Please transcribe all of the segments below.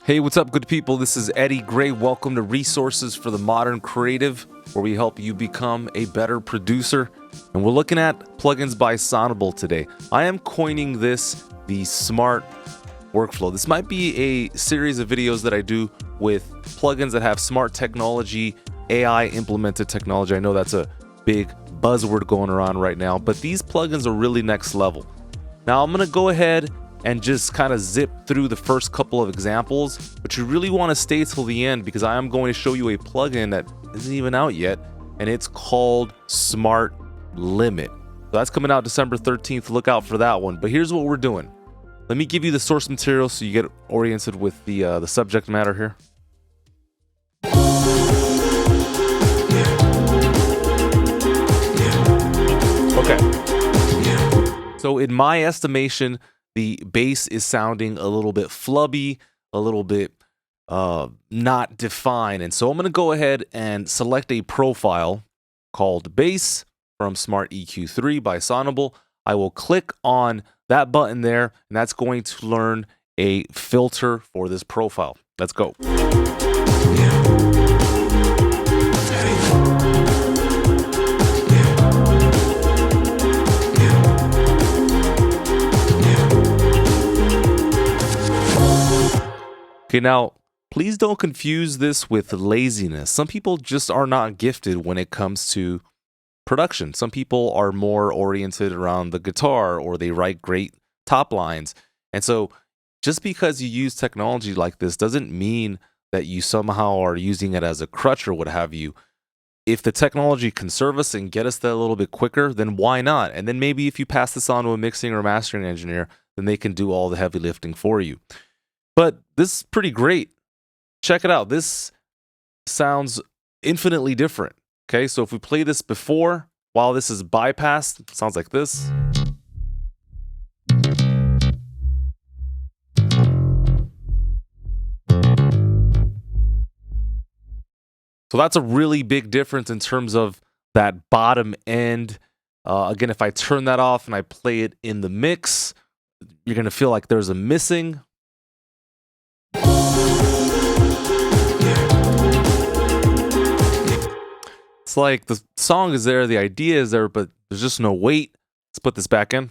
Hey, what's up, good people? This is Eddie Gray. Welcome to Resources for the Modern Creative, where we help you become a better producer. And we're looking at plugins by Sonible today. I am coining this the smart workflow. This might be a series of videos that I do with plugins that have smart technology, AI implemented technology. I know that's a big buzzword going around right now, but these plugins are really next level. Now I'm gonna go ahead and just kind of zip through the first couple of examples, but you really want to stay till the end because I am going to show you a plugin that isn't even out yet, and it's called Smart Limit. So that's coming out December 13th. Look out for that one. But here's what we're doing. Let me give you the source material so you get oriented with the subject matter here. Okay. So in my estimation, the bass is sounding a little bit flubby, a little bit not defined. And so I'm going to go ahead and select a profile called Bass from Smart EQ3 by Sonible. I will click on that button there, and that's going to learn a filter for this profile. Let's go. Okay, now, please don't confuse this with laziness. Some people just are not gifted when it comes to production. Some people are more oriented around the guitar, or they write great top lines. And so just because you use technology like this doesn't mean that you somehow are using it as a crutch or what have you. If the technology can serve us and get us there a little bit quicker, then why not? And then maybe if you pass this on to a mixing or mastering engineer, then they can do all the heavy lifting for you. But this is pretty great. Check it out. This sounds infinitely different. Okay, so if we play this before, while this is bypassed, it sounds like this. So that's a really big difference in terms of that bottom end. Again, if I turn that off and I play it in the mix, you're going to feel like there's a missing. It's like the song is there, the idea is there, but there's just no weight. Let's put this back in.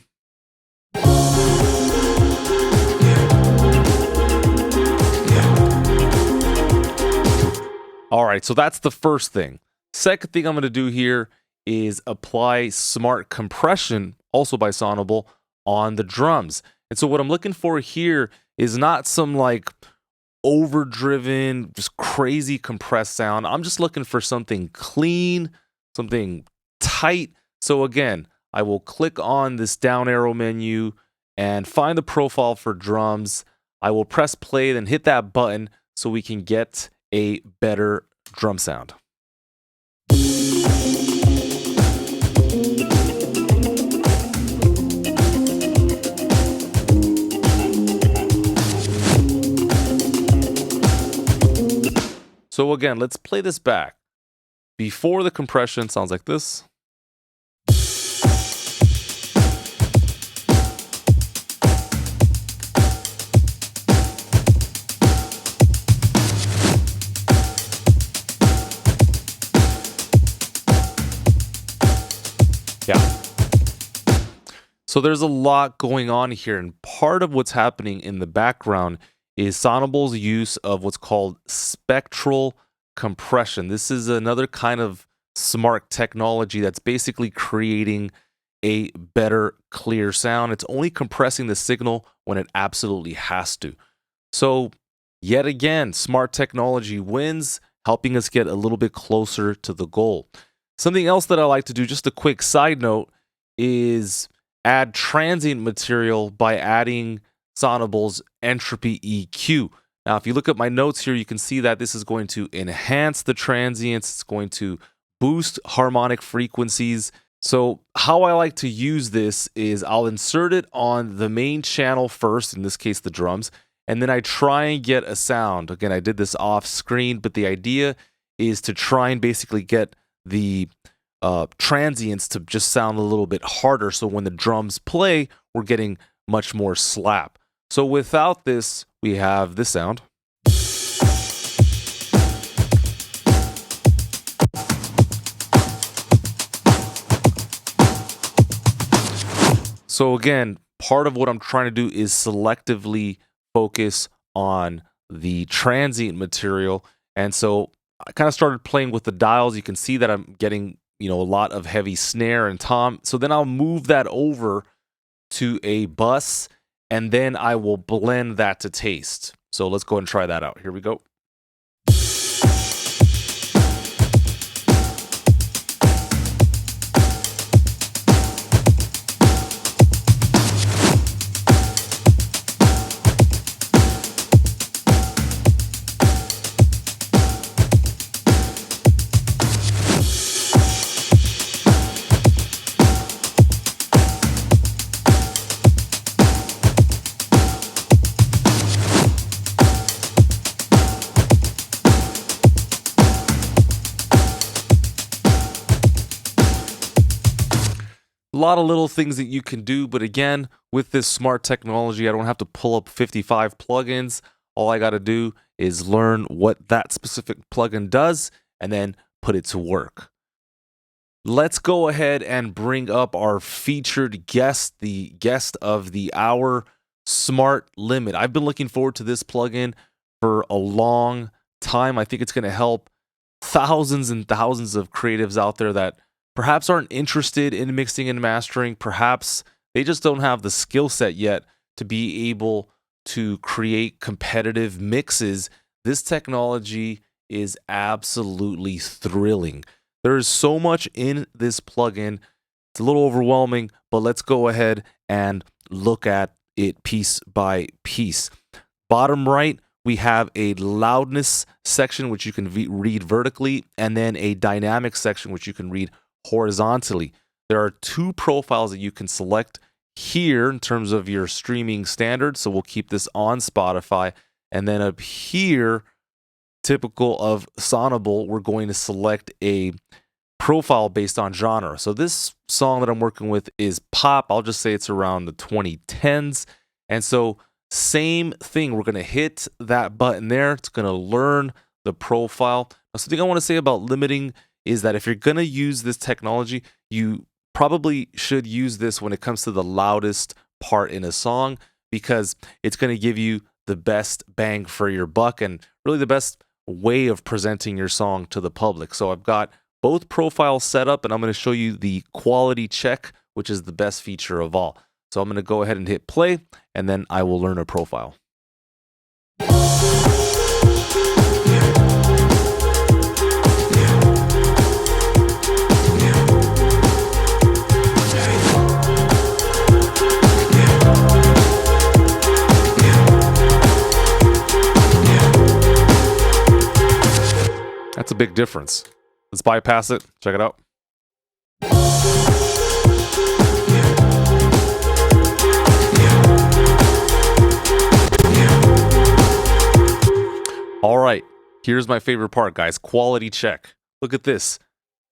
All right, so that's the first thing. Second thing I'm going to do here is apply smart compression, also by Sonible, on the drums. And so what I'm looking for here is not some like overdriven, just crazy compressed sound. I'm just looking for something clean, something tight. So again, I will click on this down arrow menu and find the profile for drums. I will press play, then hit that button so we can get a better drum sound. So again, let's play this back. Before the compression, sounds like this. Yeah. So there's a lot going on here, and part of what's happening in the background is Sonible's use of what's called Spectral Compression. This is another kind of smart technology that's basically creating a better, clear sound. It's only compressing the signal when it absolutely has to. So yet again, smart technology wins, helping us get a little bit closer to the goal. Something else that I like to do, just a quick side note, is add transient material by adding Sonible's entropy EQ. Now, if you look at my notes here, you can see that this is going to enhance the transients. It's going to boost harmonic frequencies. So how I like to use this is I'll insert it on the main channel first, in this case, the drums, and then I try and get a sound. Again, I did this off screen, but the idea is to try and basically get the transients to just sound a little bit harder. So when the drums play, we're getting much more slap. So without this, we have this sound. So again, part of what I'm trying to do is selectively focus on the transient material. And so I kind of started playing with the dials. You can see that I'm getting, a lot of heavy snare and tom. So then I'll move that over to a bus, and then I will blend that to taste. So let's go and try that out. Here we go. A lot of little things that you can do, but again, with this smart technology, I don't have to pull up 55 plugins. All I got to do is learn what that specific plugin does and then put it to work. Let's go ahead and bring up our featured guest, the guest of the hour, Smart Limit. I've been looking forward to this plugin for a long time. I think it's going to help thousands and thousands of creatives out there that perhaps aren't interested in mixing and mastering. Perhaps they just don't have the skill set yet to be able to create competitive mixes. This technology is absolutely thrilling. There is so much in this plugin. It's a little overwhelming, but let's go ahead and look at it piece by piece. Bottom right, we have a loudness section, which you can read vertically, and then a dynamic section, which you can read horizontally. There are two profiles that you can select here in terms of your streaming standard. So we'll keep this on Spotify. And then up here, typical of Sonible, we're going to select a profile based on genre. So this song that I'm working with is pop. I'll just say it's around the 2010s. And so same thing, we're going to hit that button there. It's going to learn the profile. Now, something I want to say about limiting is that if you're going to use this technology, you probably should use this when it comes to the loudest part in a song, because it's going to give you the best bang for your buck and really the best way of presenting your song to the public. So I've got both profiles set up, and I'm going to show you the quality check, which is the best feature of all. So I'm going to go ahead and hit play, and then I will learn a profile. That's a big difference. Let's bypass it. Check it out. All right, here's my favorite part, guys. Quality check. Look at this.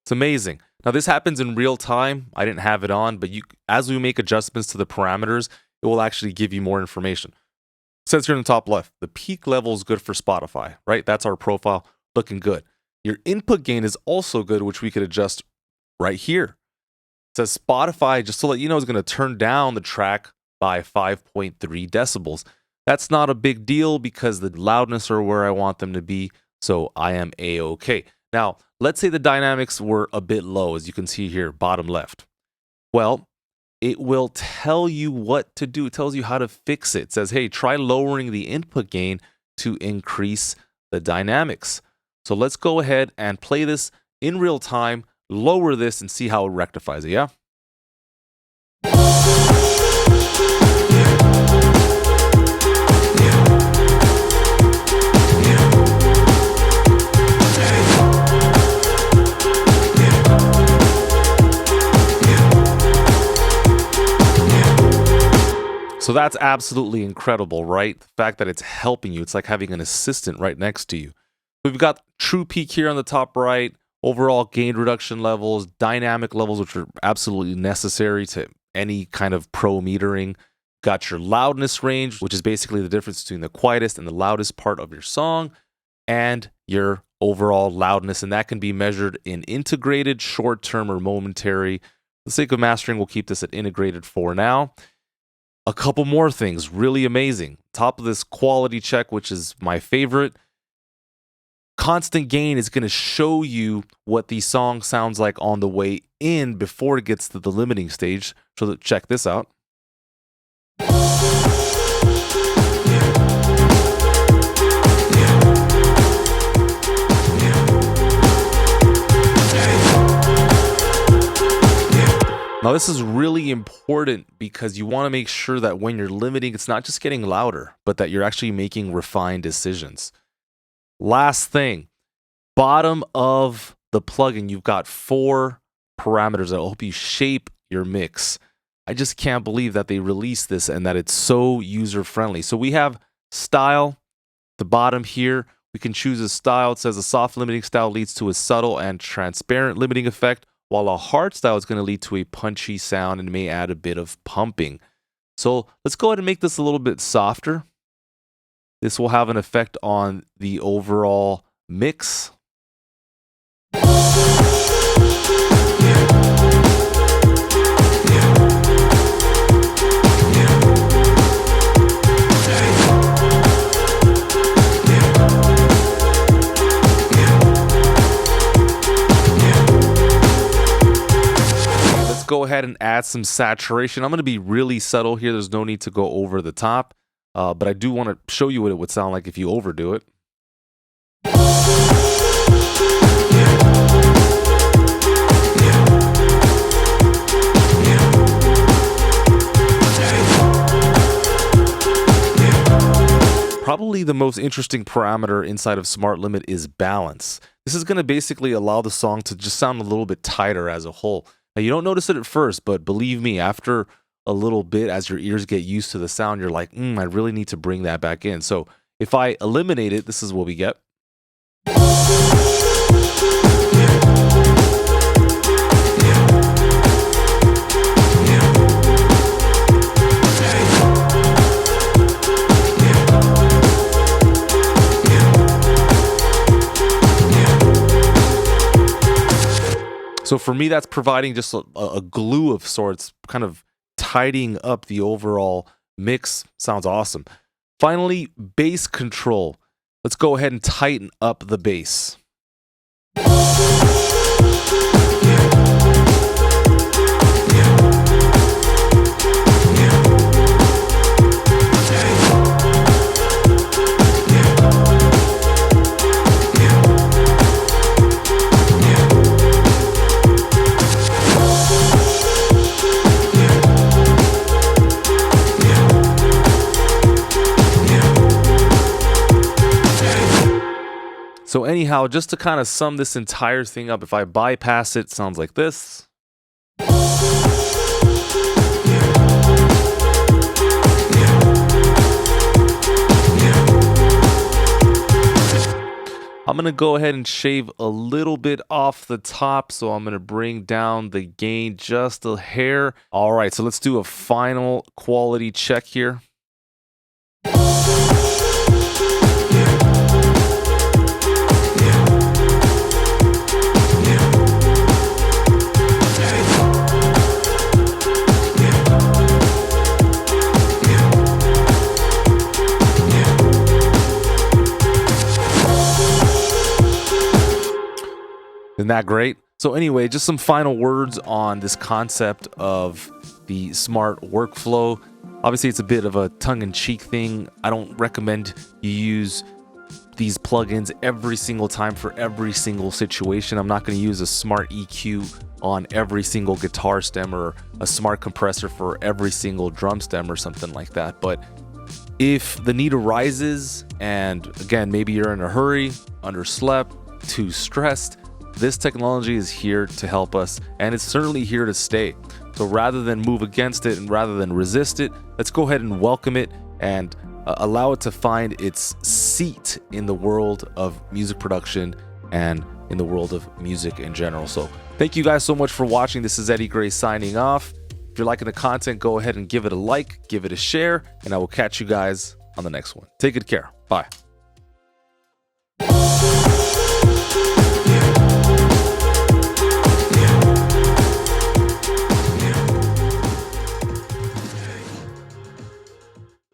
It's amazing. Now, this happens in real time. I didn't have it on, but as we make adjustments to the parameters, it will actually give you more information. It says here in the top left, the peak level is good for Spotify, right? That's our profile, looking good. Your input gain is also good, which we could adjust right here. It says Spotify, just to let you know, is going to turn down the track by 5.3 decibels. That's not a big deal because the loudness are where I want them to be, so I am A-okay. Now, let's say the dynamics were a bit low, as you can see here, bottom left. Well, it will tell you what to do. It tells you how to fix it. It says, hey, try lowering the input gain to increase the dynamics. So let's go ahead and play this in real time, lower this, and see how it rectifies it, yeah? So that's absolutely incredible, right? The fact that it's helping you. It's like having an assistant right next to you. We've got true peak here on the top right, overall gain reduction levels, dynamic levels, which are absolutely necessary to any kind of pro metering. Got your loudness range, which is basically the difference between the quietest and the loudest part of your song, and your overall loudness. And that can be measured in integrated, short-term, or momentary the sake of mastering, we'll keep this at integrated for now. A couple more things, really amazing. Top of this quality check, which is my favorite. Constant gain is going to show you what the song sounds like on the way in before it gets to the limiting stage. So check this out. Now this is really important because you want to make sure that when you're limiting, it's not just getting louder, but that you're actually making refined decisions. Last thing, bottom of the plugin, you've got 4 parameters that will help you shape your mix. I just can't believe that they released this and that it's so user-friendly. So we have style, the bottom here. We can choose a style. It says a soft limiting style leads to a subtle and transparent limiting effect, while a hard style is going to lead to a punchy sound and may add a bit of pumping. So let's go ahead and make this a little bit softer. This will have an effect on the overall mix. Go ahead and add some saturation. I'm going to be really subtle here. There's no need to go over the top, but I do want to show you what it would sound like if you overdo it. Probably the most interesting parameter inside of Smart Limit is balance. This is going to basically allow the song to just sound a little bit tighter as a whole. Now, you don't notice it at first, but believe me, after a little bit, as your ears get used to the sound, you're like, I really need to bring that back in. So if I eliminate it, this is what we get. So for me, that's providing just a glue of sorts, kind of tidying up the overall mix. Sounds awesome. Finally, bass control. Let's go ahead and tighten up the bass. So anyhow, just to kind of sum this entire thing up, if I bypass it, it sounds like this. I'm going to go ahead and shave a little bit off the top, so I'm going to bring down the gain just a hair. All right, so let's do a final quality check here. Isn't that great? So anyway, just some final words on this concept of the smart workflow. Obviously, it's a bit of a tongue-in-cheek thing. I don't recommend you use these plugins every single time for every single situation. I'm not going to use a smart EQ on every single guitar stem or a smart compressor for every single drum stem or something like that. But if the need arises, and again, maybe you're in a hurry, underslept, too stressed, this technology is here to help us, and it's certainly here to stay. So rather than move against it and rather than resist it, let's go ahead and welcome it and allow it to find its seat in the world of music production and in the world of music in general. So thank you guys so much for watching. This is Eddie Gray signing off. If you're liking the content, go ahead and give it a like, give it a share, and I will catch you guys on the next one. Take good care. Bye.